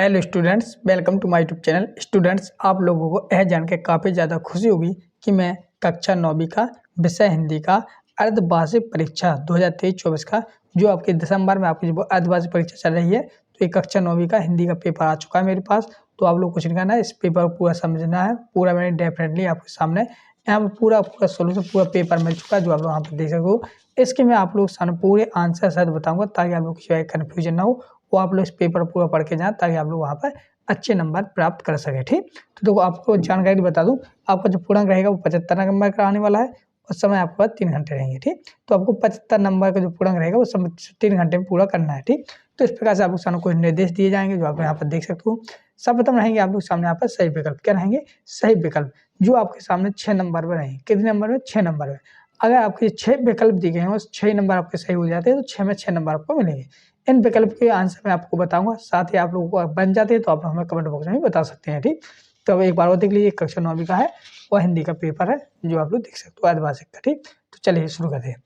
Hello students, welcome to my YouTube channel. Students, आप लोगों को यह जान के काफ़ी ज़्यादा खुशी होगी कि मैं कक्षा 9वीं का विषय हिंदी का अर्धवार्षिक परीक्षा 2023-24 का जो आपके दिसंबर में आपकी जो अर्धवार्षिक परीक्षा चल रही है, तो ये कक्षा 9वीं का हिंदी का पेपर आ चुका है मेरे पास। तो आप लोग कुछ नहीं करना है, इस पेपर को पूरा समझना है। पूरा मैंने डेफिनेटली आपके सामने यहाँ पर पूरा सोल्यूशन पूरा पेपर मिल चुका है, जो आप लोग यहाँ पर देख सकते हो। इसके मैं आप लोग सामने पूरे आंसर सहित बताऊँगा ताकि आप लोग किसी कन्फ्यूजन ना हो। वो आप लोग इस पेपर पूरा पढ़ के जाएँ ताकि आप लोग वहाँ पर अच्छे नंबर प्राप्त कर सकें। ठीक, तो देखो आपको जानकारी बता दूँ, आपका जो पूर्णांक रहेगा वो 75 नंबर का आने वाला है। उस समय आपके पास 3 घंटे रहेंगे। ठीक, तो आपको 75 नंबर का जो पूर्णांक रहेगा वो समय 3 घंटे में पूरा करना है। ठीक, तो इस प्रकार से आपको सामने कुछ निर्देश दिए जाएंगे जो आप यहाँ पर देख सकते हो। सर्वप्रथम रहेंगे आप लोग सामने यहाँ पर सही विकल्प। क्या रहेंगे? सही विकल्प, जो आपके सामने 6 नंबर पर रहेंगे। कितने नंबर में? 6 नंबर में। अगर आपके 6 विकल्प दिए गए हैं और 6 नंबर आपके सही हो जाते हैं तो 6 में 6 नंबर आपको मिलेंगे। इन विकल्प के आंसर मैं आपको बताऊंगा, साथ ही आप लोगों को बन जाते हैं तो आप हमें कमेंट बॉक्स में भी बता सकते हैं। ठीक, तो अब एक बार और देख लीजिए, कक्षा 9वीं का है और हिंदी का पेपर है जो आप लोग देख सकते हो अर्धवार्षिक का। ठीक, तो चलिए शुरू करते हैं।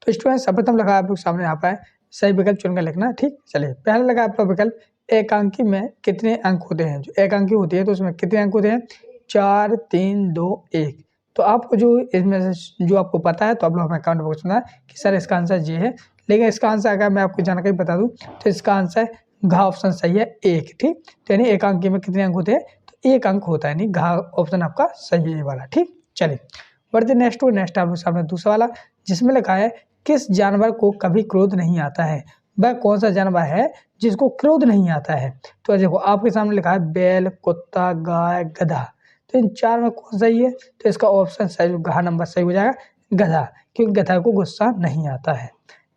तो स्टूडेंट सर्वप्रथम लगा आप लोग सामने यहाँ पर सही विकल्प चुनकर लिखना। ठीक, चलिए पहला लगा आपका विकल्प एकांकी में कितने अंक होते हैं। जो एकांकी होती है तो उसमें कितने अंक होते हैं? 4 3 2 1। तो आपको जो इसमें से जो आपको पता है तो आप लोग हमें कमेंट बॉक्स में कि सर इसका आंसर ये है, लेकिन इसका आंसर अगर मैं आपको जानकारी बता दूं तो इसका आंसर घ ऑप्शन सही है 1। ठीक, तो यानी एकांकी में कितने अंक होते हैं? तो 1 अंक होता है, यानी घ ऑप्शन आपका सही है ये वाला। ठीक, चलिए बढ़ते नेक्स्ट आप लोग सामने दूसरा वाला, जिसमें लिखा है किस जानवर को कभी क्रोध नहीं आता है। वह कौन सा जानवर है जिसको क्रोध नहीं आता है? तो देखो आपके सामने लिखा है बैल, कुत्ता, गाय, गधा। तो इन चार में कौन सही है? तो इसका ऑप्शन सही, घ नंबर सही हो जाएगा, गधा। क्योंकि गधा को गुस्सा नहीं आता है,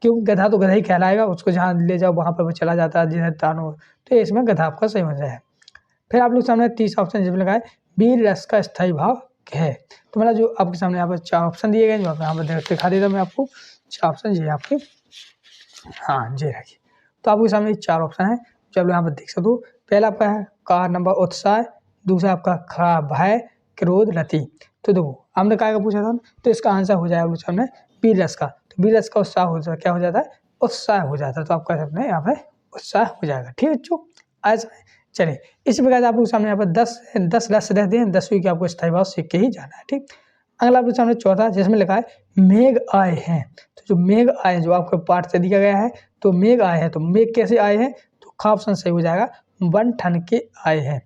क्योंकि गधा तो गधा ही कहलाएगा, उसको जहाँ ले जाओ वहाँ पर वो चला जाता है जिन्हें तानो। तो इसमें गधा आपका सही हो जाए। फिर आप लोग सामने तीसरा ऑप्शन जिसमें लगा है वीर रस का स्थायी भाव है। तो मतलब जो आपके सामने यहाँ पर 4 ऑप्शन दिए गए, जो आप यहाँ पर दिखा देता हूँ मैं आपको। 4 ऑप्शन ये आपके, हाँ जी रखिए। तो आपके सामने 4 ऑप्शन है जो आप यहाँ पर देख सकते हो। पहला आपका है का नंबर उत्साह, दूसरा आपका खा भय, क्रोध, रति। तो देखो हमने क्या का पूछा था, तो इसका आंसर हो जाएगा सामने वीर रस का। तो वीर रस का उत्साह हो जाता है, क्या हो जाता है? उत्साह हो जाता है। तो आपका सामने यहाँ पे उत्साह हो जाएगा। ठीक है बच्चों, आज चलिए इसी प्रकार आपको सामने यहाँ पर 10 रस रहते हैं, 10वीं की आपको स्थायी भाव सीख के ही जाना है। ठीक, अगला आपके सामने चौथा जिसमें लिखा है मेघ आए हैं। तो जो मेघ आए जो आपके पाठ से दिया गया है, तो मेघ आए हैं, तो मेघ कैसे आए हैं? तो खा ऑप्शन सही हो जाएगा, वन ठन के आए हैं।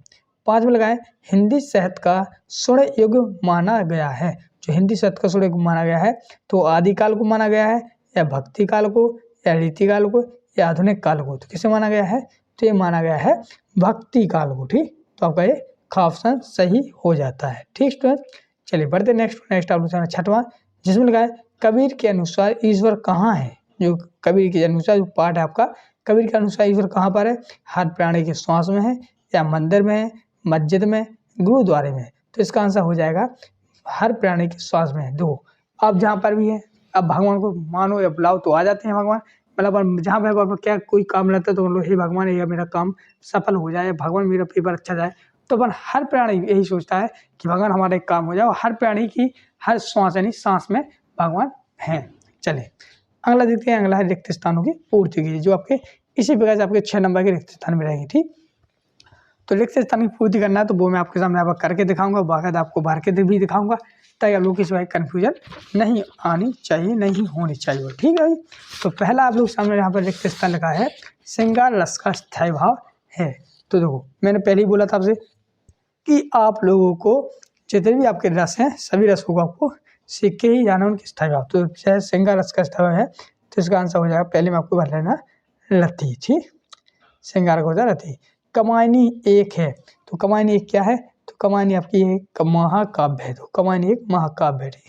5 में लगाए हिंदी साहित्य का स्वर्ण युग माना गया है। जो हिंदी साहित्य का स्वर्ण युग माना गया है तो आदिकाल को माना गया है, या भक्ति काल को, या रीति काल को, या आधुनिक काल को। तो किसे माना गया है? तो ये माना गया है भक्ति काल को। ठीक, तो आपका ये खा ऑप्शन सही हो जाता है। ठीक स्टूडेंट, चलिए बढ़ते नेक्स्ट आप लोग छठवां, जिसमें लिखा है कबीर के अनुसार ईश्वर कहाँ है। जो कबीर के अनुसार जो पाठ है आपका, कबीर के अनुसार ईश्वर कहाँ पर है? हर प्राणी के श्वास में है, या मंदिर में है, मस्जिद में, गुरुद्वारे में। तो इसका आंसर हो जाएगा हर प्राणी के श्वास में है। दो आप जहाँ पर भी है, अब भगवान को मानो या बुलाओ तो आ जाते हैं भगवान। मतलब जहाँ पे आपको क्या कोई काम रहता है तो बोलो हे भगवान ये मेरा काम सफल हो जाए, भगवान मेरा पेपर अच्छा जाए। तो अपन हर प्राणी यही सोचता है कि भगवान हमारा एक काम हो जाए, और हर प्राणी की हर श्वास यानी सांस में भगवान हैं। चलिए अगला देखते हैं, अगला है रिक्त स्थानों की पूर्ति की, जो आपके इसी प्रकार से आपके 6 नंबर के रिक्त स्थान में रहेंगे। ठीक, तो रिक्त स्थान की पूर्ति करना है तो वो मैं आपके सामने यहाँ पर करके दिखाऊंगा, बाकायदा आपको भर के भी दिखाऊंगा ताकि आप लोग किसी भाई कन्फ्यूजन नहीं आनी चाहिए, नहीं होनी चाहिए। ठीक है भाई, तो पहला आप लोग सामने यहाँ पर रिक्त स्थान लिखा है श्रृंगार रस का स्थायी भाव है। तो देखो मैंने पहले ही बोला था आपसे कि आप लोगों को जितने भी आपके रस हैं सभी रसों को आपको सीख के ही जाना उनकी स्थायी भाव। तो चाहे श्रृंगार रस का स्थायी भाव है तो इसका आंसर हो जाएगा, पहले में आपको भर लेना रति। ठीक, श्रृंगार का होता है रति। कमायनी एक है, तो कमायनी एक क्या है? तो कमायनी आपकी एक महाकाव्य है। तो कमायनी एक महाकाव्य है।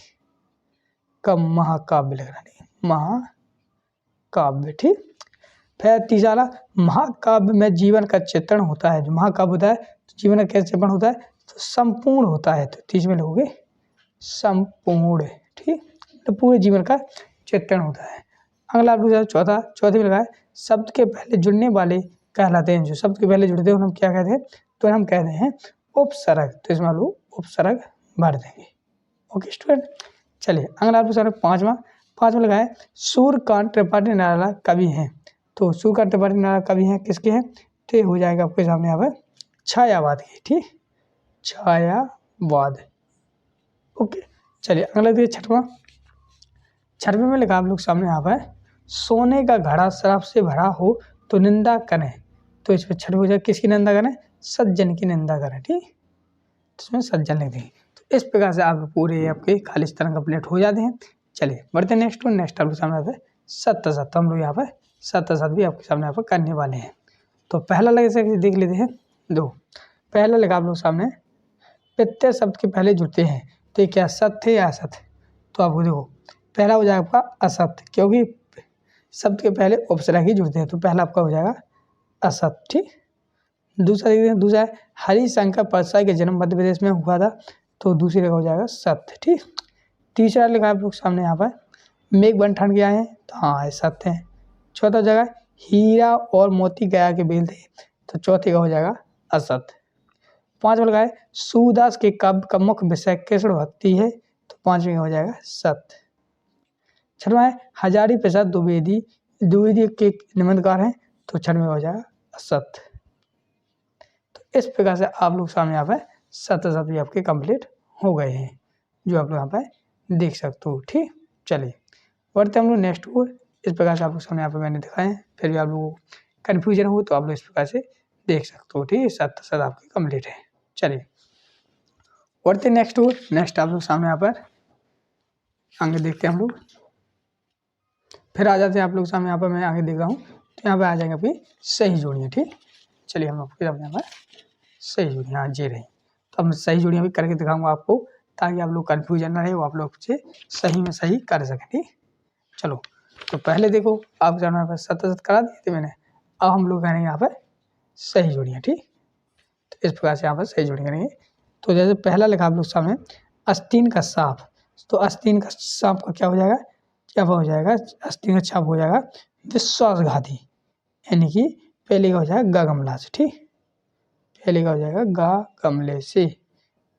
कब महाकाव्य लग रहा नहीं, महाकाव्य। ठीक, फिर तीसरा महाकाव्य में जीवन का चित्रण होता है। जो महाकाव्य होता है तो जीवन का कैसे चित्रण होता है? तो संपूर्ण होता है। तो 30 में लोगे संपूर्ण। ठीक, तो पूरे जीवन का चित्रण होता है। अगला आप चौथे में लगाए शब्द के पहले जुड़ने वाले कहलाते हैं। जो शब्द के पहले जुड़ते हैं हम क्या कहते हैं? तो हम कहते हैं उपसर्ग। तो इसमें लोग उपसर्ग भर देंगे। ओके स्टूडेंट, चलिए अगला आप पाँचवा लगाए सूर्यकांत त्रिपाठी निराला कवि हैं। तो सूर्यकांत त्रिपाठी निराला कवि हैं, किसके हैं? तो ये हो जाएगा आपके सामने यहाँ पर छायावाद की, ठीक, छायावाद। ओके, चलिए अगला देखिए छठवां। छठवें में लिखा आप लोग सामने यहाँ पर सोने का घड़ा शराब से भरा हो तो निंदा करें। तो इस पर छठ हो जाए, किसकी निंदा करें? सज्जन की निंदा करें, ठीक, तो इसमें सज्जन लिख देंगे। तो इस प्रकार से आप पूरे आपके खालिस्तान कंप्लीट हो जाते हैं। चलिए बढ़ते हैं नेक्स्ट वन। नेक्स्ट आपके सामने आता है सत्य सत्य। तो हम लोग यहाँ पर सत्य सत्य भी आपके सामने यहाँ पर करने वाले हैं। तो पहला लगे से देख लेते हैं। दो पहला लगा आप लोग सामने प्रत्यय शब्द के पहले जुड़ते हैं तो ये क्या सत्य या असत्य? तो आपको देखो पहला हो जाएगा आपका असत्य, क्योंकि शब्द के पहले उपसर्ग ही जुड़ते हैं, तो पहला आपका हो जाएगा असत्य, ठीक। दूसरा देखते हैं, दूसरा है हरिशंकर परसाई का जन्म मध्य प्रदेश में हुआ था, तो दूसरी जगह हो जाएगा सत्य, ठीक। तीसरा लिखा है आप लोग सामने यहाँ पर मेघ बन गया है, तो हाँ सत्य है। चौथा जगह हीरा और मोती गया के बेल थे, तो चौथी का हो जाएगा असत्य। पांचवा लगा है सूरदास के काव्य का मुख्य विषय कृष्ण भक्ति है, तो पांचवी का हो जाएगा सत्य। छठवां है हजारी प्रसाद द्विवेदी द्विवेदी के निबंधकार हैं, तो छठवें का हो जाएगा असत्य। तो इस प्रकार से आप लोग सामने यहाँ पर सत्य सत्य भी आपके कंप्लीट हो गए हैं, जो आप लोग यहाँ पर देख सकते हो, ठीक। चलिए बढ़ते हम लोग नेक्स्ट को। इस प्रकार से आप लोग सामने यहाँ पर मैंने दिखाए हैं, फिर भी आप लोगों को कन्फ्यूजन हो तो आप लोग इस प्रकार से देख सकते हो, ठीक है। सत्य सत्य आपके कंप्लीट है। चलिए बढ़ते नेक्स्ट को। नेक्स्ट आप लोग सामने यहाँ पर आगे देखते हैं हम लोग, फिर आ जाते हैं आप लोग सामने यहाँ पर मैं आगे देख रहा हूँ, तो यहाँ पर आ जाएंगे आपकी सही जोड़ियाँ, ठीक। चलिए हम लोग फिर अपने यहाँ पर सही जोड़ियाँ जे रही, तो हम सही जोड़ियाँ भी करके दिखाऊंगा आपको, ताकि आप लोग कन्फ्यूजन ना रहे, वो आप लोग से सही में सही कर सकें, ठीक। चलो तो पहले देखो आप यहाँ पर सत्य सत्य करा दिए थे मैंने, अब हम लोग करेंगे यहाँ पर सही जोड़ियाँ, ठीक। तो इस प्रकार से यहाँ पर सही जोड़ियाँ करेंगे। तो जैसे पहला लिखा आप लोग सामने आस्तीन का सांप, तो आस्तीन का सांप का क्या हो जाएगा? क्या हो जाएगा? आस्तीन का छाप हो जाएगा विश्वासघाती, यानी कि पहले का हो जाएगा गा गमला से, ठीक। पहले का हो जाएगा गा गमले से,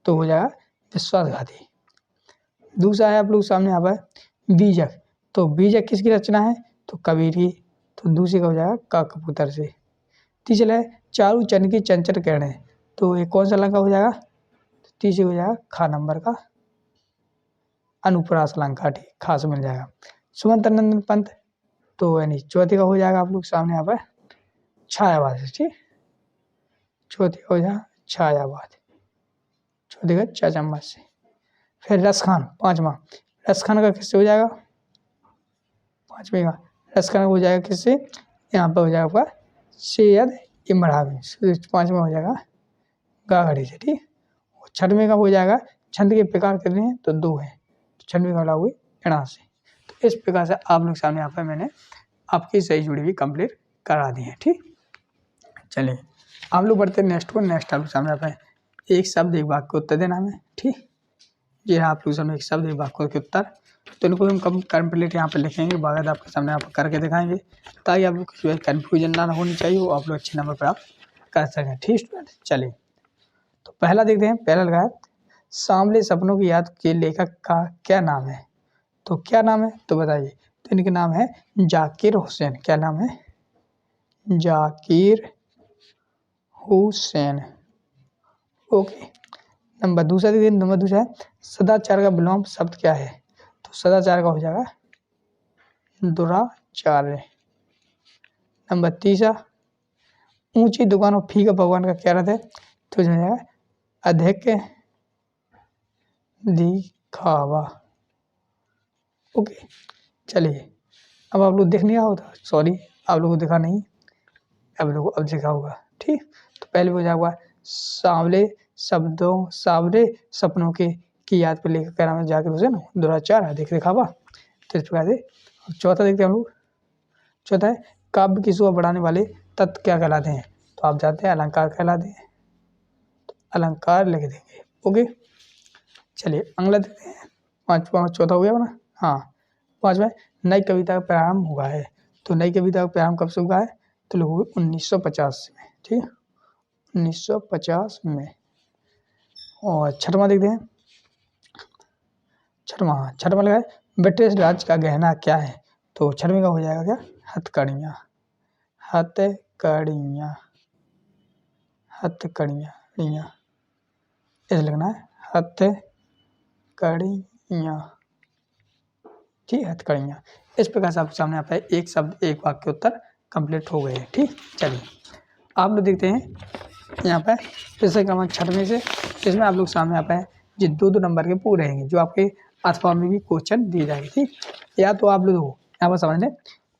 तो हो जाएगा विश्वासघाती। दूसरा है आप लोग सामने यहाँ पर बीजक, तो बीजक किसकी रचना है? तो कबीर की, तो दूसरी का हो जाएगा का कबूतर से। तीसरा है चारू चंद की चंचल किरणें, तो ये कौन सा अलंकार हो जाएगा? तीसरी हो जाएगा खा नंबर का अनुप्रास अलंकार, ठीक, खास मिल जाएगा। सुमंत नंदन पंत, तो यानी चौथी का हो जाएगा आप लोग सामने यहाँ पर छायावाद, ठीक। चौथी का हो जाएगा छायावाद, चौथी का चा चम्मच से। फिर रसखान पांचवा, रसखान का किससे हो जाएगा? पांचवें का रसखान हो जाएगा किससे? यहाँ पर हो जाएगा आपका सैयद इमरान, पांचवा हो जाएगा गागड़ी से, ठीक। छठवें का हो जाएगा छंद के प्रकार कितने हैं? तो दो हैं, तो छठवें का लागू इणा से। तो इस प्रकार से आप लोग सामने यहाँ पर मैंने आपकी सही जुड़ी भी कंप्लीट करा दी है, ठीक। चलिए आप लोग बढ़ते हैं नेक्स्ट को। नेक्स्ट आप लोग सामने यहाँ पर एक शब्द एक वाक्य उत्तर देना है, ठीक। ये आप लोग सामने एक शब्द एक वाक्य के उत्तर, तो इनको हम कम कंप्लीट यहाँ पर लिखेंगे, बाकायदा आपके सामने आप करके दिखाएंगे, ताकि आप लोग किसी कन्फ्यूजन ना होनी चाहिए, वो आप लोग अच्छे नंबर प्राप्त कर सकें, ठीक स्टूडेंट। चलिए तो पहला देखते हैं, पहला लगा सांवले सपनों की याद के लेखक का क्या नाम है? तो क्या नाम है तो बताइए। तो इनके नाम है जाकिर हुसैन। क्या नाम है? जाकिर हुसैन। ओके, नंबर दूसरा देखिए, नंबर दूसरा है सदाचार का विलोम शब्द क्या है? तो सदाचार का हो जाएगा दुराचार्य। नंबर तीसरा ऊंची दुकान और फीका भगवान का क्या रहता है? तो हो जाएगा अधिक दिखावा। ओके, चलिए अब आप लोग देख नहीं रहा होता, सॉरी आप लोगों को दिखा नहीं, अब लोगों को अब देखा होगा, ठीक। तो पहले हो जाएगा सांवले शब्दों सांवले सपनों के की याद पर लेकर क्या नाम है? जाकिर हुसैन। दुराचार है देख दिखावा। तो इस प्रकार से चौथा देखते हैं हम लोग। चौथा है काव्य की शोभा बढ़ाने वाले तत्व क्या कहलाते हैं? तो आप जानते हैं अलंकार कहलाते हैं, तो अलंकार लिख देंगे। ओके, चलिए अगला देखते हैं। पांचवा चौथा हो गया ना, हाँ। पांचवा नई कविता का प्रारंभ हुआ है, तो नई कविता का प्रारंभ कब से हुआ है? तो लोग 1950 में, ठीक है, 1950 में। और छठवां देखते हैं। छठवां लगा है ब्रिटिश राज का गहना क्या है? तो छठवें का हो जाएगा क्या? हथकड़ियाँ, हथकड़ियाँ। हथकड़ियाँ, ऐसे लिखना है, हथकड़ियाँ, ठीक, हथकड़ियाँ। इस प्रकार से आपके सामने आता है एक शब्द एक वाक्य उत्तर कंप्लीट हो गए। ठीक, चलिए आप लोग देखते हैं यहाँ पे जैसे क्रमांक 6वें से, इसमें आप लोग सामने आता है जो 2-2 नंबर के पूरे रहेंगे जो आपके अथवा में भी क्वेश्चन दिए जाएंगे। ठीक, या तो आप लोग यहाँ पर समझ लें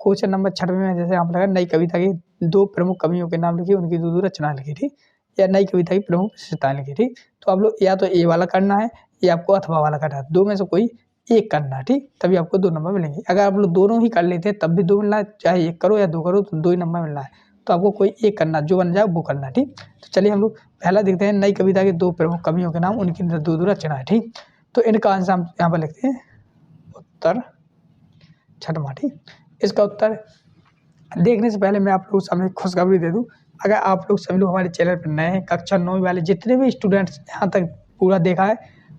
क्वेश्चन नंबर 6वें में जैसे आप लगा नई कविता की 2 प्रमुख कवियों के नाम लिखिए, उनकी 2 रचना लिखी। ठीक, या नई कविता की प्रमुख विशेषताएं लिखी। ठीक, तो आप लोग या तो ए वाला करना है या आपको अथवा वाला करना है, 2 में से कोई एक करना है। ठीक, तभी आपको 2 नंबर मिलेंगे। अगर आप लोग दोनों ही कर लेते हैं तब भी 2 मिलना है, चाहे एक करो या 2 करो तो 2 ही नंबर मिलना है। तो आपको कोई एक करना, जो बन जाए वो करना। ठीक, तो चलिए हम लोग पहला देखते हैं नई कविता के 2 प्रमुख कवियों के नाम, उनकी 2 रचना है। ठीक, तो इनका आंसर हम यहाँ पर लिखते हैं उत्तर 6वां। ठीक, इसका उत्तर देखने से पहले मैं आप लोगों के सामने खुशखबरी दे दूं, अगर आप लोग सभी लोग हमारे चैनल पर नए हैं, कक्षा 9वीं वाले जितने भी स्टूडेंट्स यहाँ तक पूरा देखा है,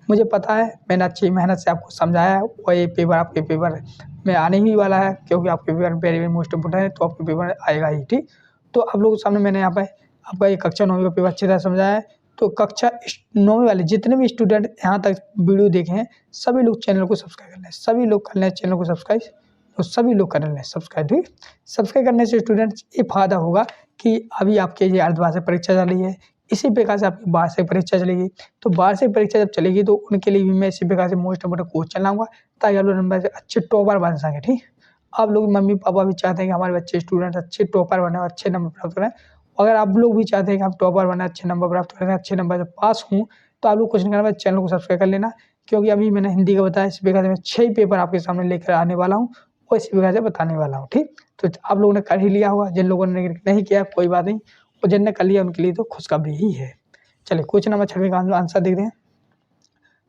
मुझे पता है मैंने अच्छी मेहनत से आपको समझाया है, और ये पेपर आपके पेपर में आने ही वाला है, क्योंकि आपके paper very very most important है, तो आपके पेपर आएगा ही। ठीक, तो आप लोगों के सामने मैंने यहाँ पर आपका ये कक्षा 9वीं का पेपर अच्छी तरह समझाया है। तो कक्षा 9वीं वाले जितने भी स्टूडेंट यहाँ तक वीडियो देखे हैं, सभी लोग चैनल को सब्सक्राइब कर लें, सभी लोग कर लें चैनल को सब्सक्राइब, तो सभी लोग कर लें सब्सक्राइब। ठीक, सब्सक्राइब करने से स्टूडेंट्स ये फायदा होगा कि अभी आपके ये अर्धवार्षिक परीक्षा चल रही है, इसी प्रकार से आपकी वार्षिक परीक्षा चलेगी, तो वार्षिक परीक्षा जब चलेगी तो उनके लिए भी मैं इसी प्रकार से मोस्ट इम्पोर्टेंट क्वेश्चन लाऊंगा, ताकि आप लोग नंबर से अच्छे टॉपर बन सकें। ठीक, आप लोग मम्मी पापा भी चाहते हैं कि हमारे बच्चे स्टूडेंट अच्छे टॉपर बने, अच्छे नंबर प्राप्त करें। अगर आप लोग भी चाहते हैं कि हम टॉपर बने, अच्छे नंबर प्राप्त करें, अच्छे नंबर से पास हूँ, तो आप लोग कुछ नहीं करना, चैनल को सब्सक्राइब कर लेना, क्योंकि अभी मैंने हिंदी का बताया, इस प्रकार से मैं 6 पेपर आपके सामने लेकर आने वाला हूँ और इसी प्रकार से बताने वाला हूँ। ठीक, तो आप लोगों ने कर ही लिया होगा, जिन लोगों ने नहीं किया कोई बात नहीं, और जिनने कर लिया उनके लिए तो खुशखबरी ही है। चलिए क्वेश्चन नंबर 6 का आंसर देखते हैं।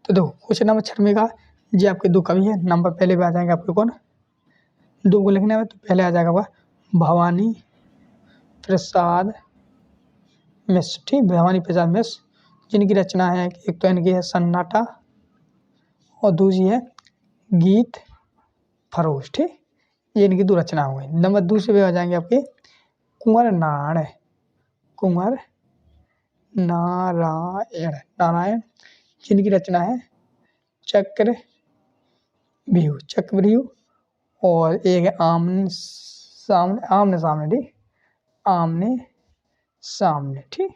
तो देखो क्वेश्चन नंबर 6 का जी आपके 2 कवि है, नंबर पहले पे आ जाएंगे आपके कौन, 2 को लिखने में, तो पहले आ जाएगा वह भवानी प्रसाद मिश्र। ठीक, भवानी प्रसाद मिश्र, जिनकी रचना है एक तो इनकी है सन्नाटा और दूसरी है गीत फरोश। ठीक, ये इनकी 2 रचना हो गई। नंबर दूसरे पे आ जाएंगे आपके कुंवर नारायण, जिनकी रचना है चक्रव्यूह, और एक है आमने सामने। ठीक,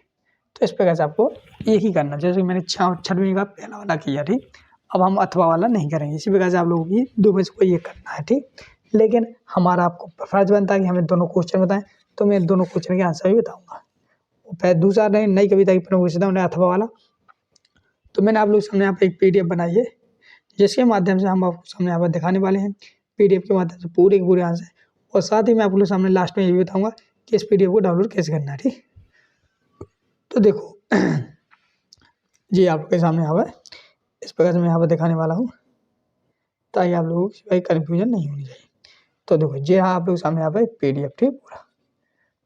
तो इस प्रकार से आपको एक ही करना, जैसे मैंने 6वीं का पहला वाला किया। ठीक, अब हम अथवा वाला नहीं करेंगे, इसी प्रकार से आप लोगों की 2 में से कोई एक करना है। ठीक, लेकिन हमारा आपको फर्ज बनता है कि हमें दोनों क्वेश्चन बताएं, तो मैं दोनों क्वेश्चन के आंसर भी बताऊंगा। फिर दूसरा नई कविता की प्रमुख विशेषता उन्हें अथवा वाला, तो मैंने आप लोग सामने यहाँ पे एक PDF बनाई है, जिसके माध्यम से हम आपको सामने यहाँ पर दिखाने वाले हैं, PDF के माध्यम से पूरे के पूरे आंसर, और साथ ही मैं आप लोग सामने लास्ट में ये भी बताऊंगा कि इस PDF को डाउनलोड कैसे करना है। ठीक, तो देखो जी आपके सामने यहाँ पर इस प्रकार से मैं यहाँ पर दिखाने वाला हूँ, ताकि आप लोगों को कोई कन्फ्यूजन नहीं होनी चाहिए। तो देखो जी हाँ, आप लोग सामने यहाँ पर PDF ठीक पूरा,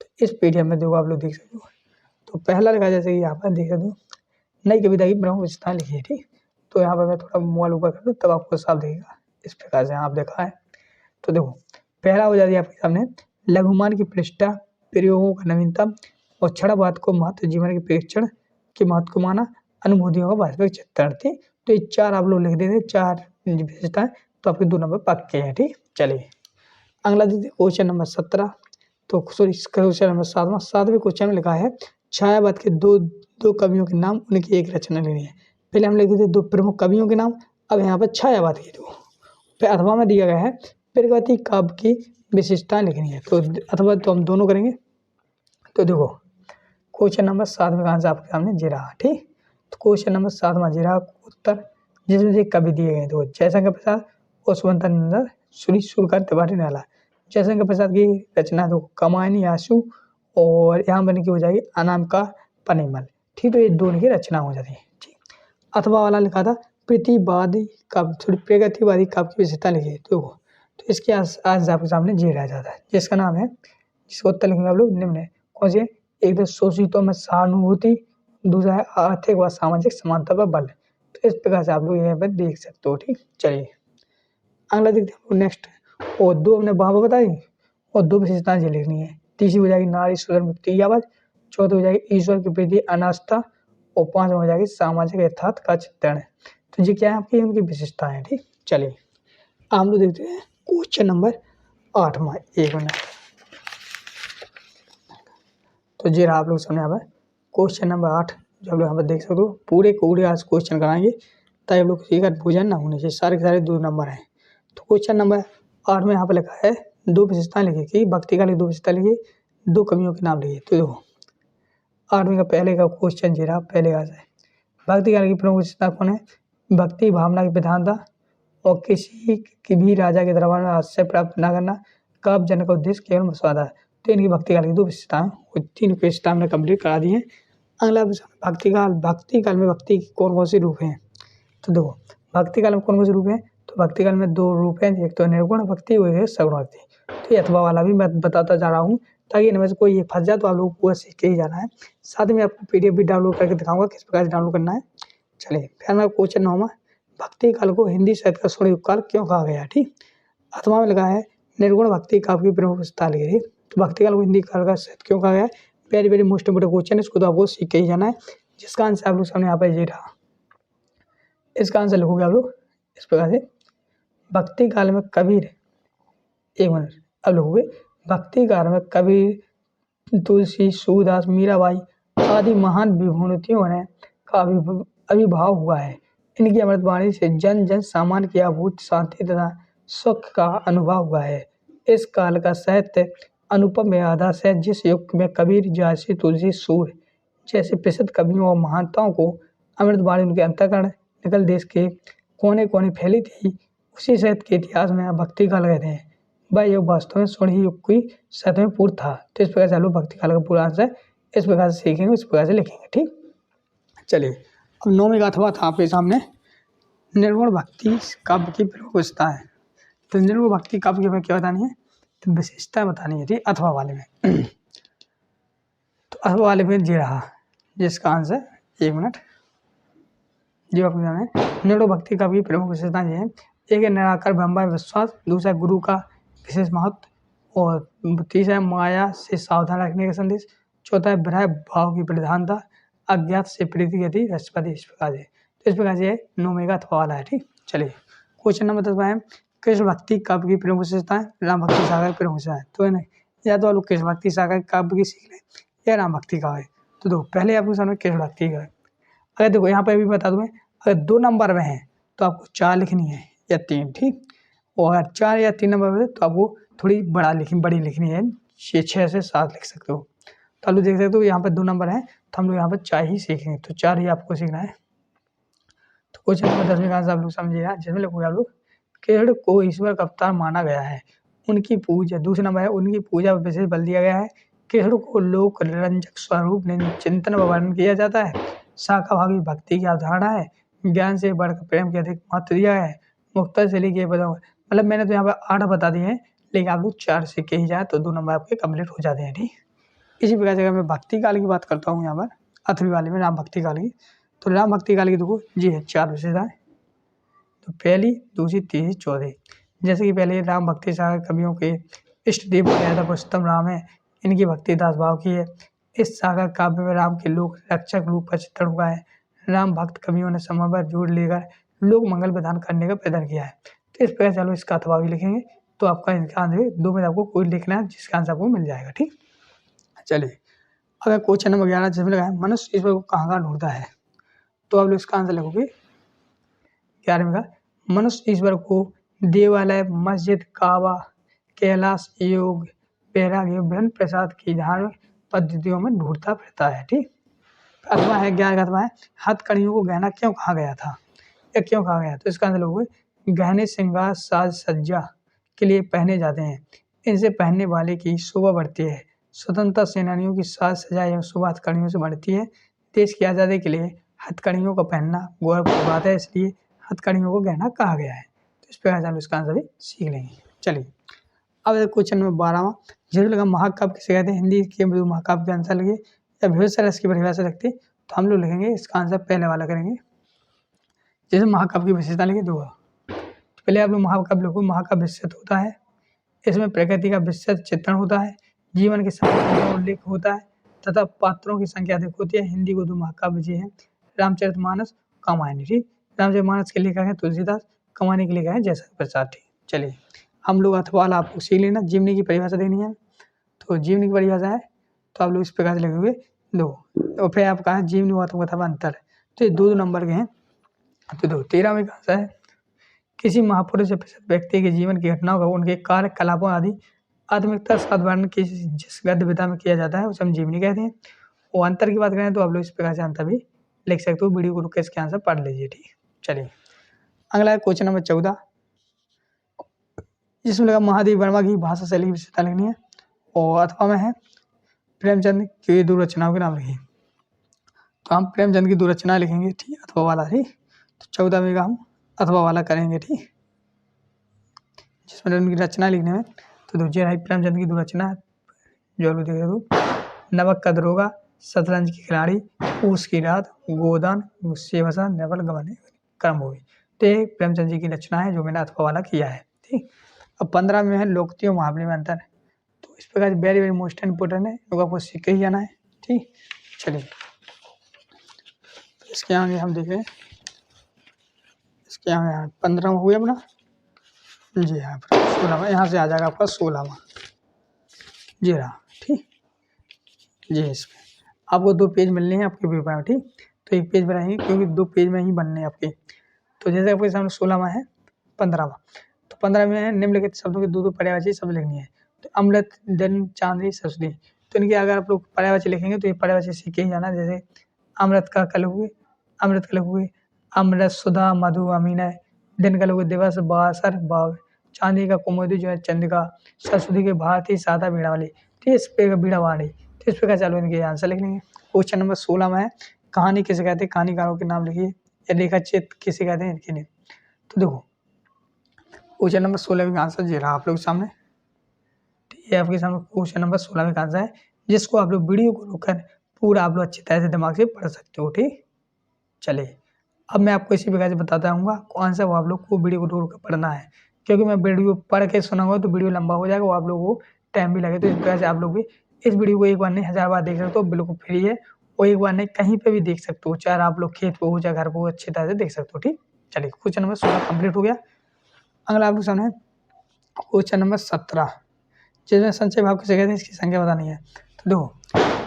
तो इस PDF में देखो आप लोग देख सकते हो। तो पहला लिखा जैसे कि यहाँ पर देख सकते हो, नई कविता की प्रमुख विशेषताएं लिखी है। ठीक, तो यहाँ पर मैं थोड़ा मोबाइल ऊपर कर दूँ तब आपको साफ दिखेगा, इस प्रकार से आप देखा है। तो देखो पहला हो जाती है आपके सामने लघुमान की प्रतिष्ठा, प्रयोगों का नवीनतम और क्षणवाद को महत्व, जीवन के प्रेक्षण के महत्व को माना, अनुभूतियों का वास्तविक चित्रण। ठीक, तो ये 4 आप लोग लिख देते, 4 विशेषताएं, तो आपके 2 नंबर पक्के हैं। ठीक, चलिए अगला देखते क्वेश्चन नंबर 17। तो क्वेश्चन नंबर 7वें क्वेश्चन में लिखा है छायावाद के दो कवियों के नाम, उनकी एक रचना लेनी है। पहले हम लिखते थे 2 प्रमुख कवियों के नाम, अब यहाँ पर छायावाद की 2, फिर अथवा में दिया गया है प्रगति काव्य की विशेषताएं लिखनी है, तो अथवा तो हम दोनों करेंगे। तो देखो क्वेश्चन नंबर 7 का आंसर आपके सामने जी रहा। ठीक, तो क्वेश्चन नंबर 7 जी रहा उत्तर, जिसमें से कवि दिए गए तो जयशंकर प्रसाद और सुवंतनंदन सूर्यकांत त्रिपाठी निराला। जयशंकर प्रसाद की रचना तो कमायनी आंसू, और यहाँ बन की हो जाएगी अनामिका पनिमल। ठीक, तो ये दोनों की रचना हो जाती है। ठीक, अथवा वाला लिखा था प्रतिवादी काव्य, थोड़ी प्रगतिवादी काव्य की विशेषता लिखी। तो इसके आज आपके सामने जी रह जाता है, जिसका नाम है, जिसका उत्तर लिखेंगे आप लोग निम्न है। कौन से, एक तो शोषितों में सहानुभूति, दूसरा है आर्थिक व सामाजिक समानता पर बल। तो इस प्रकार से आप लोग यहाँ पर देख सकते हो। ठीक, चलिए अगला देखते हैं नेक्स्ट, और 2 हमने वहाँ पर बताई, और 2 विशेषताएं लिखनी है। तीसरी हो जाएगी नारी सुधर मुक्ति की आवाज, चौथी हो जाएगी ईश्वर के प्रति अनास्था और 5 हो जाएगी सामाजिक यथार्थ का चित्रण। तो ये क्या है आपकी उनकी विशेषताएं। ठीक, चलिए हम लोग देखते हैं क्वेश्चन नंबर 8वां। 1 मिनट। तो जी रहा आप लोग सामने यहाँ पर क्वेश्चन नंबर 8, जो आप लोग यहाँ पर देख सकते हो। पूरे पूरे आज क्वेश्चन कराएंगे ताकि आप लोग किसी का भूजन ना होने चाहिए। सारे के सारे 2 नंबर हैं। तो क्वेश्चन नंबर 8 में यहाँ पर लिखा है 2 विशेषताएं लिखी कि भक्ति काल की 2 विशेषता लिखी, 2 कवियों के नाम लिखिए। तो देखो 8वीं का पहले का क्वेश्चन जी रहा पहले का है, भक्ति काल की प्रमुख विशेषता कौन है? भक्ति भावना की प्रधानता और किसी की भी राजा के दरबार में आश्रय प्राप्त न करना, काव्य जन का उद्देश्य केवल मसवादा। तो इनकी भक्ति काल की 2 विशेषताएं, 3 विशेषता हमने कंप्लीट करा दी है। अगला भक्ति काल में भक्ति की कौन कौन सी रूप हैं? तो देखो भक्ति काल में कौन कौन से रूप हैं? तो भक्ति काल में 2 रूप हैं, एक तो निर्गुण भक्ति और एक है सगुण भक्ति। तो ये अथवा वाला भी मैं बताता जा रहा हूँ ताकि इनमें से कोई ये फंस जाए तो आप लोगों को पूरा सीख के ही जाना है। साथ में आपको पीडीएफ भी डाउनलोड करके दिखाऊंगा किस प्रकार से डाउनलोड करना है। चलिए फिर मैं क्वेश्चन 9वां, भक्ति काल को हिंदी साहित्य का स्वर्ण युग काल क्यों कहा गया? ठीक, अथवा में लगा है निर्गुण भक्ति काव्य की प्रमुख विशेषता लिखी। तो भक्ति काल को हिंदी काल का साहित्य क्यों कहा गया है? Very very most important question है, इसको तो आपको सीख के ही जाना है। जिसका आंसर आप लोग सामने यहाँ पर ये रहा, इसका आंसर लिखोगे आप लोग इस प्रकार से, भक्ति काल में कबीर, 1 मिनट, अब लिखोगे भक्ति काल में कबीर, तुलसी, सूरदास, मीराबाई आदि महान विभूतियों ने का आविर्भाव हुआ है। इनकी अमृतवाणी से जन जन सामान्य की अभूत शांति तथा सुख का अनुभव हुआ है। इस काल का साहित्य अनुपम में आदर्श है, जिस युग में कबीर, जायसी, तुलसी, सूर जैसे प्रसिद्ध कवियों और महानताओं को अमृतवाणी उनके अंतःकरण निकल देश के कोने कोने फैली थी, उसी साहित्य के इतिहास में भक्ति काल कहते हैं। वह युग वास्तव में स्वर्ण युग की सतह में पूर्ण था। तो इस प्रकार से हम लोग भक्ति काल का पूरा आंसर इस प्रकार से सीखेंगे, इस प्रकार से लिखेंगे। ठीक, चलिए अब 9वीं का अथवा था आपके सामने, निर्गुण भक्ति काव्य की प्रमुख विशेषता है। तो निर्गुण भक्ति काव्य की हमें क्या बतानी है? तो विशेषता बतानी है। ठीक, अथवा वाले में तो अथवा वाले में जी रहा, जिसका आंसर 1 मिनट, जो आपके सामने निर्गुण भक्ति काव्य की प्रमुख विशेषता ये है, एक है निराकार ब्रह्म में विश्वास, दूसरा गुरु का विशेष महत्व, और तीसरा माया से सावधान रखने का संदेश, चौथा है विरह भाव की प्रधानता, अज्ञात से प्रीति गति रसपति। इस प्रकार से, तो इस प्रकार से 9वें का अथवा वाला है। ठीक, चलिए क्वेश्चन नंबर 10 है कृष्ण भक्ति काव्य की प्रमुख विशेषता है, राम भक्ति सागर की प्रमुख विशेषता है। तो इन्हें या तो आप लोग कृष्ण भक्ति सागर काव्य की सीख लें या राम भक्ति का है। तो दो पहले आपके सामने कृष्ण भक्ति का है। अगर देखो यहाँ पर भी बता दूँ, अगर 2 नंबर में है तो आपको 4 लिखनी है या 3। ठीक, और अगर 4 या 3 नंबर में तो आपको थोड़ी बड़ी लिखनी है, 6 से 7 लिख सकते हो। तो आप लोग देख सकते हो यहाँ पर 2 नंबर है तो हम लोग यहाँ पर 4 ही सीखेंगे, तो 4 ही आपको सीखना है। तो क्वेश्चन नंबर 10 में का आंसर आप लोग समझिएगा, जिसमें लिखोगे आप लोग कृष्ण को ईश्वर का अवतार माना गया है, उनकी पूजा। दूसरा नंबर है उनकी पूजा विशेष बल दिया गया है, कृष्ण को लोक रंजक स्वरूप चिंतन व वर्णन किया जाता है, शाखा भागी भक्ति की अवधारणा है, ज्ञान से बढ़कर प्रेम के अधिक महत्व दिया है, मुक्ता से लेके मतलब मैंने तो यहाँ पर 8 बता दिए हैं, लेकिन आप लोग 4 सीख के ही जाए तो 2 नंबर आपके कंप्लीट हो जाते हैं। ठीक, इसी प्रकार से अगर मैं भक्ति काल की बात करता हूँ यहाँ पर 8वीं वाले में राम भक्ति काल की, तो राम भक्ति काल की देखो जी है 4 विशेषताएं। तो पहली, दूसरी, तीसरी, चौथी। जैसे कि पहले राम भक्ति सागर कवियों के इष्ट देव पुरुषोत्तम राम है, इनकी भक्ति दास भाव की है। इस सागर काव्य में राम के लोक रक्षक रूप का चित्रण हुआ है। राम भक्त कवियों ने समय पर जोड़ लेकर लोक मंगल प्रदान करने का प्रयत्न किया है। तो इस प्रकार चलो इसका अथवा भी लिखेंगे, तो आपका इनका आंसर 2 में आपको कोई लिखना है जिसका आंसर आपको मिल जाएगा। ठीक, चलिए अगर क्वेश्चन नंबर 11 जिसमें लगा है मनुष्य ईश्वर को कहाँ ढूंढता है, तो आप लोग इसका आंसर लिखोगे 11वें का, मनुष्य ईश्वर को देवालय, मस्जिद, काबा, कैलाश, योग, वैराग्य, ब्रह्म प्रसाद की धार्मिक पद्धतियों में ढूंढता फिरता है। ठीक, अथवा है 11 का अथवा है हथकड़ियों को गहना क्यों कहा गया था या क्यों कहा गया, तो इसका आंसर लोगे गहने श्रृंगार साज सज्जा के लिए पहने जाते हैं, इनसे पहनने वाले की शोभा बढ़ती है, स्वतंत्रता सेनानियों की साज सज्जा एवं शोभा हथकड़ियों से बढ़ती है, देश की आज़ादी के लिए हथकड़ियों का पहनना गौरव की बात है, इसलिए हथकड़ियों को गहना कहा गया है। तो इस प्रकार से हम इसका आंसर भी सीख लेंगे। चलिए अब क्वेश्चन नंबर 12वां, जिसमें लगा महाकाव्य किसे कहते हैं, हिंदी के महाकाव्य के आंसर लगे या भविष्य रस की परिभाषा रखते, तो हम लोग लिखेंगे इसका आंसर पहले वाला करेंगे, जैसे महाकाव्य की विशेषता लिखे 2। पहले आप लोग महाकाव्य लिखो, महाकाव्य विस्तृत होता है, इसमें प्रकृति का विस्तृत चित्रण होता है, जीवन के समस्या का उल्लेख होता है, तथा पात्रों की संख्या अधिक होती है। हिंदी को 2 महाकाव्य जी हैं, रामचरितमानस, कामायनी। ठीक, रामचरितमानस के लेखक हैं तुलसीदास, कमानी के लेखक हैं जयशंकर प्रसाद। ठीक, चलिए हम लोग अथवा वाला आपको सीख लेना। जीवनी की परिभाषा देनी है, तो जीवनी की परिभाषा है तो आप लोग इस प्रकार से लिखोगे 2, और फिर आप कहा जीवनी व अथवा में अंतर है, तो ये 2 नंबर के हैं। तो 13 में कौन सा है, किसी महापुरुष या प्रसिद्ध व्यक्ति के जीवन की घटनाओं का उनके कार्यकलापों आदि आत्मिकता साथ वर्णन की जिस गद्य विधा में किया जाता है उसे हम जीवनी कहते हैं। वो अंतर की बात करें तो आप लोग इस प्रकार से अंतर भी लिख सकते हो। वीडियो को रुक के इसके आंसर पढ़ लीजिए। ठीक, चलिए अगला है क्वेश्चन नंबर 14, जिसमें लगा महादेव वर्मा की भाषा शैली की विशेषता लिखनी है, और अथवा में है प्रेमचंद की 2 रचनाओं के नाम लिखिए। तो हम प्रेमचंद की 2 रचना लिखेंगे, ठीक, अथवा वाला। ठीक, तो 14 में का हम अथवा वाला करेंगे। ठीक, जिसमें उनकी रचना लिखने में तो दूसरी है प्रेमचंद की 2 रचना जो आप देखे तो नमक का दरोगा, शतरंज की खिलाड़ी, पूस की रात, गोदान, सेवसा, नेवल गमन, कर्म हुई। तो ये प्रेमचंद जी की रचना है जो मैंने अथवा वाला किया है। ठीक, अब 15 में है लोकती और महावली में अंतर है, तो इस प्रकार वेरी वेरी मोस्ट इंपोर्टेंट है, लोग आपको सीख के ही जाना है। ठीक, चलिए इसके आगे हम देखें, इसके आगे 15 हो गया अपना जी हाँ, 16वां यहाँ से आ जाएगा आपका 16वां जी रहा। ठीक, जी इसमें आपको 2 पेज मिलने हैं आपके पेपर में। ठीक, तो 1 पेज बनाएंगे क्योंकि 2 पेज में ही बनने हैं आपके। तो जैसे आपके सामने 16वां है, 15वां, तो 15 में है निम्नलिखित शब्दों के 2 पर्यायवाची शब्द लिखनी है। तो अमृत, दिन, चांदनी, सरस्वती, तो इनके अगर आप लोग पर्यायवाची लिखेंगे तो ये पर्यायवाची सीख के ही जाना। जैसे अमृत का कल हुए, अमृत कल हुए, अमृत, सुधा, मधु, अमीनय, दिन कल हुए, दिवस, बासर, बाव, चांदी का कुमुदी जो है चंद्रिका, सरस्वती के भारती सादा बीड़ा वाली, तो इस पे बीड़ा वाणी। तो इस प्रकार चालू इनके आंसर लिख लेंगे। क्वेश्चन नंबर 16 में है कहानी किसे कहते हैं, कहानीकारों के नाम लिखिए, या रेखा चित्र किसे कहते हैं इनके लिए। तो देखो क्वेश्चन नंबर 16 में आंसर ये रहा आप लोग सामने। ये आपके सामने क्वेश्चन नंबर 16 में आंसर है, जिसको आप लोग वीडियो को रोककर पूरा आप लोग अच्छी तरह से दिमाग से पढ़ सकते हो। ठीक, चलिए अब मैं आपको इसी प्रकार से बताता रहूँगा कौन सा वो आप लोग को वीडियो को रोक कर पढ़ना है, क्योंकि मैं वीडियो पढ़ के सुनाऊंगा तो वीडियो लंबा हो जाएगा, वो आप लोगों को टाइम भी लगे। तो इस प्रकार से आप लोग भी इस वीडियो को एक बार नहीं 1000 बार देख सकते हो, बिल्कुल फ्री है, और एक बार नहीं कहीं पे भी देख सकते हो, चाहे आप लोग खेत पे हो चाहे घर पे हो, अच्छी तरह से देख सकते हो। ठीक, चलिए क्वेश्चन नंबर 16 कंप्लीट हो गया। अगला आप लोग सामने क्वेश्चन नंबर 17, जिसमें संचय भाव किसे कहते हैं, इसकी संख्या बतानी है। तो देखो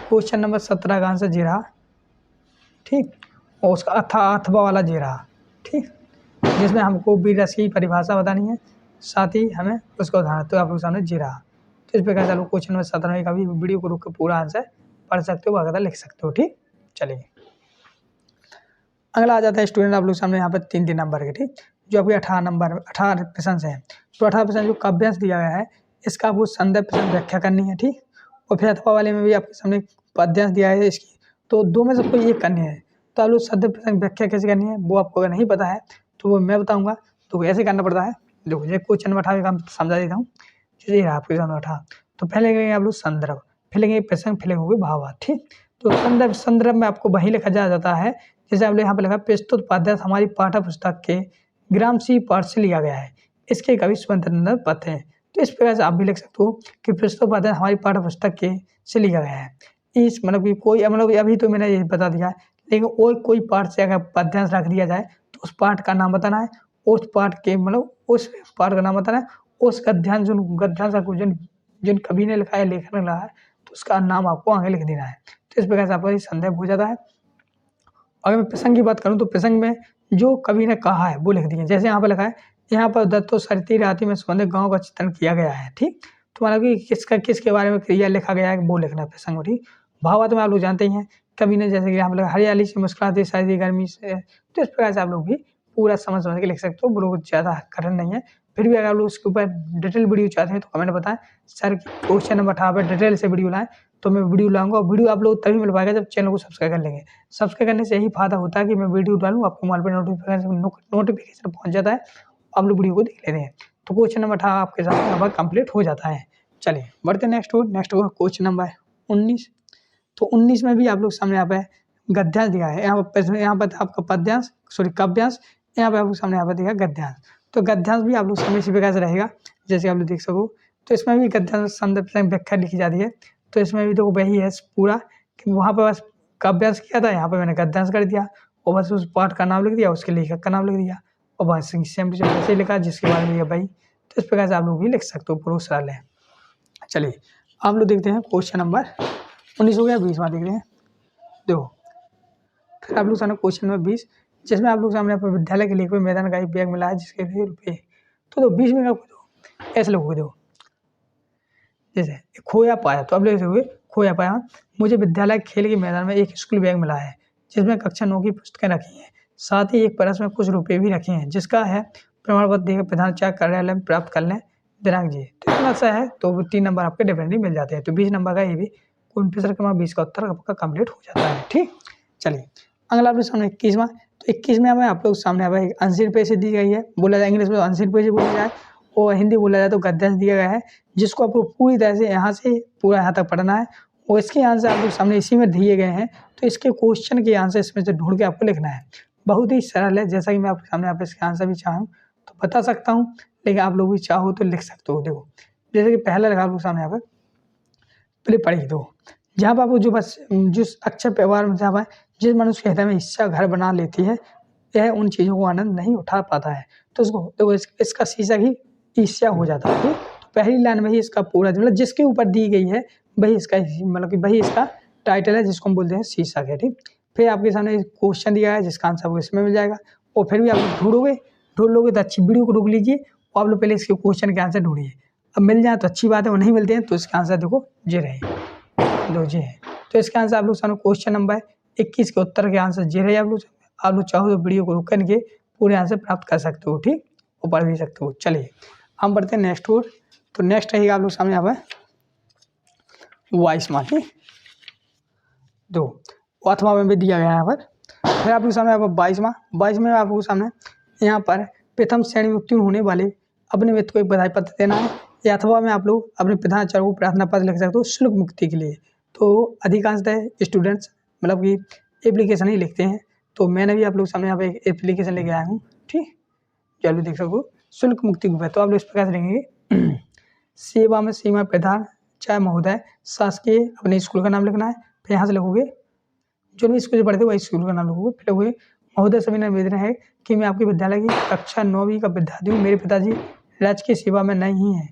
क्वेश्चन नंबर 17 का आंसर जी रहा। ठीक, और उसका अथवा वाला जी रहा। ठीक, जिसमें हमको बीज रस की परिभाषा बतानी है, साथ ही हमें उसका उदाहरण, तो आप लोग सामने जी रहा। तो इस प्रकार से लोग क्वेश्चन नंबर 17 का भी वीडियो को रुक कर पूरा आंसर पढ़ सकते हो, बाकायदा लिख सकते हो। ठीक, चलिए अगला आ जाता है स्टूडेंट आप लोग सामने यहाँ पर 3 नंबर के। ठीक, जो आपके 18 प्रश्न हैं, तो 18 प्रश्न जो काव्यांश दिया गया है इसका आपको संदर्भ प्रश्न व्याख्या करनी है। ठीक, और फिर अथवा वाले में भी आपके सामने पद्यांश दिया है इसकी, तो 2 में से कोई एक करनी है। तो आप लोग संदर्भ प्रश्न व्याख्या कैसे करनी है वो आपको अगर नहीं पता है तो वो मैं बताऊंगा, तो ऐसे करना पड़ता है। देखो ये क्वेश्चन नंबर 18 का हम समझा देता हूँ। जैसे आपके सामने 18, तो पहले लेंगे आप लोग संदर्भ, फिर लेंगे प्रसंग, फिर लेंगे भावार्थ। ठीक, तो संदर्भ में आपको वही लिखा जाता है जैसे आप लोग यहाँ पर लिखा प्रस्तुत पद्यांश हमारी पाठ्य पुस्तक के ग्रामसी पाठ से लिया गया है, इसके कवि स्वतंत्र पथ हैं। तो इस प्रकार से आप भी लिख सकते हो कि प्रस्तुत पद्यांश हमारी पाठ्य पुस्तक के से लिया गया है। इस मतलब कि कोई मतलब अभी तो मैंने ये बता दिया, लेकिन और कोई पाठ से अगर पद्यांश रख दिया जाए तो उस पाठ का नाम बताना है, उस पाठ के मतलब उस पाठ का नाम बताना है, उस गद्यांश को जिन कवि ने लिखा है, लेखक ने लिखा है, तो उसका नाम आपको आगे लिख देना है। तो इस प्रकार से आपका संदेह हो जाता है। अगर मैं प्रसंग की बात करूं तो प्रसंग में जो कवि ने कहा है वो लिख दिए। जैसे यहाँ पर लिखा है, यहाँ पर दत्तो सरती राती में संबंधित गाँव का चित्रण किया गया है। ठीक, तो मतलब कि किसके बारे में क्रिया लिखा गया है वो लिखना है प्रसंग में। ठीक, भावार्थ में आप लोग जानते ही हैं, कवि ने जैसे कि यहाँ पर हरियाली से मुस्कुराती सर्दी गर्मी से, तो इस प्रकार से आप लोग भी पूरा समझ के लिख सकते हो, वो ज़्यादा कठिन नहीं है। फिर भी अगर आप लोग उसके ऊपर डिटेल वीडियो चाहते हैं तो कमेंट बताएं, सर क्वेश्चन नंबर 18 पर डिटेल से वीडियो लाएं, तो मैं वीडियो लाऊंगा। वीडियो आप लोग तभी मिल पाएगा जब चैनल को सब्सक्राइब कर लेंगे। सब्सक्राइब करने से यही फायदा होता है कि मैं वीडियो डालूँ आपके मोबाइल पर नोटिफिकेशन पहुंच जाता है, आप लोग वीडियो को देख लेते हैं। तो क्वेश्चन नंबर 18 आपके साथ यहाँ पर कंप्लीट हो जाता है। चलिए बढ़ते नेक्स्ट हो क्वेश्चन नंबर 19। तो 19 में भी आप लोग सामने यहाँ पे गद्यांश दिया है, यहाँ पर आपका पद्यांश काव्यांश, यहाँ पे आपको सामने यहाँ पर दिया गद्यांश। तो गद्यांश भी आप लोग सामने इसी प्रकार से रहेगा जैसे आप लोग देख सको। तो इसमें भी गद्यांश संदर्भ व्याख्या लिखी जाती है, तो इसमें भी तो वही है पूरा कि वहाँ पे बस काव्यांश किया था, यहाँ पे मैंने गद्यांश कर दिया और बस उस पाठ का नाम लिख दिया, उसके लेखक का नाम लिख दिया और बस सेम टू सेम वैसे ही लिखा जिसके बारे में ये भाई। तो इस प्रकार से आप लोग भी लिख सकते हो, पूरा सरल है। चलिए आप लोग देखते हैं क्वेश्चन नंबर 19 हो गया, 20वां देखते हैं। देखो फिर आप लोग सामने क्वेश्चन नंबर 20, जिसमें आप लोग सामने अपने विद्यालय के लिए कोई मैदान का एक बैग मिला है जिसके लिए रुपये। तो 20 में का ऐसे लोगों को दो, जैसे खोया पाया, तो अब ले हुए खोया पाया, मुझे विद्यालय खेल के मैदान में एक स्कूल बैग मिला है जिसमें कक्षा 9 की पुस्तकें रखी हैं, साथ ही एक परस में कुछ रुपए भी रखे हैं, जिसका है प्रमाण पत्र देकर प्रधानाचार्य कार्यालय में प्राप्त कर लें दिनांक जी। तो इतना सा है तो 3 नंबर आपके डेफिनेटली मिल जाते हैं। तो 20 नंबर का ये भी प्रश्न क्रमांक 20 का उत्तर आपका कंप्लीट हो जाता है। ठीक, चलिए अगला आपके सामने 21वां। तो 21 में हमें आप लोग सामने अब 80 रुपये से दी गई है, बोला जाए इंग्लिश में 80 रुपये से बोला जाए और हिंदी बोला जाए तो गद्यांश दिया गया है, जिसको आपको पूरी तरह से यहाँ से पूरा यहाँ तक पढ़ना है और इसके आंसर आप लोग सामने इसी में दिए गए हैं। तो इसके क्वेश्चन के आंसर इसमें से ढूंढ के आपको लिखना है। बहुत ही सरल है, जैसा कि मैं आपके सामने आप इसके आंसर भी चाहूँ तो बता सकता हूँ, लेकिन आप लोग भी चाहो तो लिख सकते हो। देखो जैसे कि पहला लगा आप लोग सामने यहाँ पर पहले पढ़ी दो, जहाँ पर आपको जो बस जिस अक्षर व्यवहार में जहाँ पर जिस मनुष्य के हृदय में इच्छा घर बना लेती है यह उन चीज़ों को आनंद नहीं उठा पाता है। तो उसको देखो इसका शीर्षक ही ईर्ष्या हो जाता है। तो पहली लाइन में ही इसका पूरा मतलब जिसके ऊपर दी गई है वही इसका मतलब कि वही इसका टाइटल है, जिसको हम बोलते हैं शीर्षक है। ठीक, फिर आपके सामने क्वेश्चन दिया है जिसका आंसर वो इसमें मिल जाएगा और फिर भी आप ढूंढ लोगे तो अच्छी वीडियो को रोक लीजिए और आप लोग पहले इसके क्वेश्चन के आंसर ढूंढिए। अब मिल जाए तो अच्छी बात है, वो नहीं मिलते हैं तो इसका आंसर देखो जे रहे दो जे है। तो इसका आंसर आप लोग सामने क्वेश्चन नंबर 21 के उत्तर के आंसर जे रहे। आप लोग चाहो तो वीडियो को रोक करके पूरे आंसर प्राप्त कर सकते हो। ठीक, और पढ़ भी सकते हो। चलिए हम पढ़ते हैं नेक्स्ट ओर। तो नेक्स्ट रहेगा आप लोग सामने यहाँ पर 22वां दो अथवा में भी दिया गया है यहाँ पर। फिर आप लोग सामने यहाँ पर 22 में आप लोग सामने यहाँ पर प्रथम श्रेणी में उत्तीर्ण होने वाले अपने मित्र को एक बधाई पत्र देना है, या अथवा में आप लोग अपने प्रधानाचार्य को प्रार्थना पत्र लिख सकते हो शुल्क मुक्ति के लिए। तो अधिकांशतः स्टूडेंट्स मतलब कि एप्लीकेशन ही लिखते हैं, तो मैंने भी आप लोग सामने यहाँ पे एक एप्लीकेशन लेके आया हूँ। ठीक, चलो देख सको शुल्क मुक्ति को। तो आप लोग इस प्रकार से लिखेंगे सेवा में सीमा प्रधान चाहे महोदय शासकीय अपने स्कूल का नाम लिखना है। फिर यहाँ से लिखोगे जो भी स्कूल से पढ़ते हो वही स्कूल का नाम लिखोगे। फिर लिखोगे महोदय सभी निवेदन है कि मैं आपके विद्यालय की कक्षा 9वीं का विद्यार्थी हूँ, मेरे पिताजी राजकीय सेवा में नहीं है,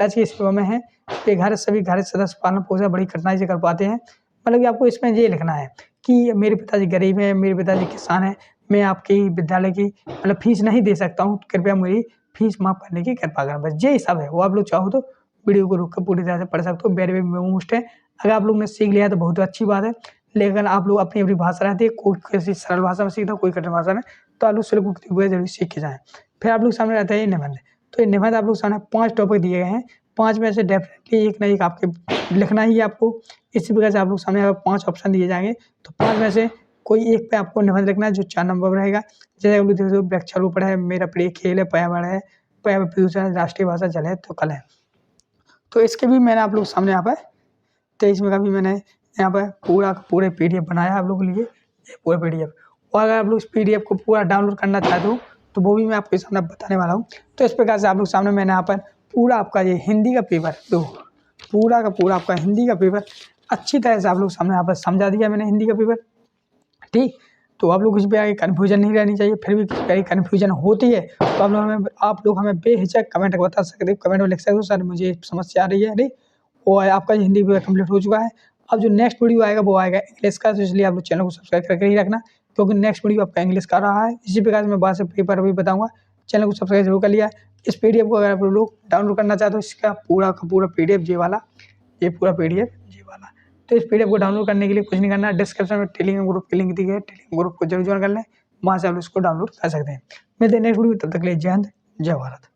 राजकीय सेवा में है, ये घर सभी घर सदस्य पालन पोषण बड़ी कठिनाई से कर पाते हैं। मतलब कि आपको इसमें ये लिखना है कि मेरे पिताजी गरीब हैं, मेरे पिताजी किसान हैं, मैं आपके विद्यालय की मतलब फीस नहीं दे सकता हूँ, कृपया मेरी फीस माफ़ करने की कृपा करें। बस ये सब है, वो आप लोग चाहो तो वीडियो को रोक कर पूरी तरह से पढ़ सकते हो। वेरी वेरी मोस्ट है, अगर आप लोग ने सीख लिया तो बहुत अच्छी बात है, लेकिन आप लोग अपनी अपनी भाषा रहती है, कोई किसी सरल भाषा में सीखता कोई कठिन भाषा में, तो आप लोग शुल्क मुक्ति को जरूर सीख के जाएँ। फिर आप लोग सामने रहता है निबंध। तो ये निबंध आप लोग सामने 5 टॉपिक दिए गए हैं, 5 में से डेफिनेटली एक ना एक आपके लिखना ही है आपको। इसी प्रकार से आप लोग सामने 5 ऑप्शन दिए जाएंगे, तो 5 में से कोई एक पे आपको निबंध लिखना है जो 4 नंबर पर रहेगा। जैसे आप लोग देखो वृक्षारोपण है, मेरा प्रिय खेल है, पर्यावरण है, पर्यावरण प्रदूषण, राष्ट्रीय भाषा जल है, तो कल है। तो इसके भी मैंने आप लोग सामने यहाँ पर 23 में का भी मैंने यहाँ पर पूरे PDF बनाया है आप लोगों के लिए, ये पूरा PDF। और अगर आप लोग इस PDF को पूरा डाउनलोड करना चाहते हो तो वो भी मैं आपके सामने बताने वाला हूँ। तो इस प्रकार से आप लोग सामने मैंने यहाँ पर पूरा आपका ये हिंदी का पेपर दो पूरा का पूरा आपका हिंदी का पेपर अच्छी तरह से आप लोग सामने यहाँ पर समझा दिया मैंने हिंदी का पेपर। ठीक, तो आप लोग कुछ भी आगे कन्फ्यूजन नहीं रहनी चाहिए। फिर भी कहीं कन्फ्यूजन होती है तो आप लोग हमें बेहिचक कमेंट बता सकते हो, कमेंट में लिख सकते हो सर मुझे समस्या आ रही है। नहीं, और आपका हिंदी पेपर कंप्लीट हो चुका है। अब जो नेक्स्ट वीडियो आएगा वो आएगा इंग्लिश का, तो इसलिए आप लोग चैनल को सब्सक्राइब करके ही रखना, क्योंकि नेक्स्ट वीडियो आपका इंग्लिश का रहा है। इसी प्रकार से मैं बाद से पेपर भी बताऊंगा, चैनल को सब्सक्राइब जरूर कर लिया। इस PDF को अगर आप लोग डाउनलोड करना चाहते हो, इसका पूरा का पूरा PDF ये पूरा PDF ये वाला, तो इस PDF को डाउनलोड करने के लिए कुछ नहीं करना, डिस्क्रिप्शन में टेलीग्राम ग्रुप की लिंक दी है, टेलीग्राम ग्रुप को जरूर ज्वाइन कर लें, वहाँ से आप इसको डाउनलोड कर सकते हैं। मिलते हैं नेक्स्ट वीडियो, तब तक के लिए जय हिंद जय भारत।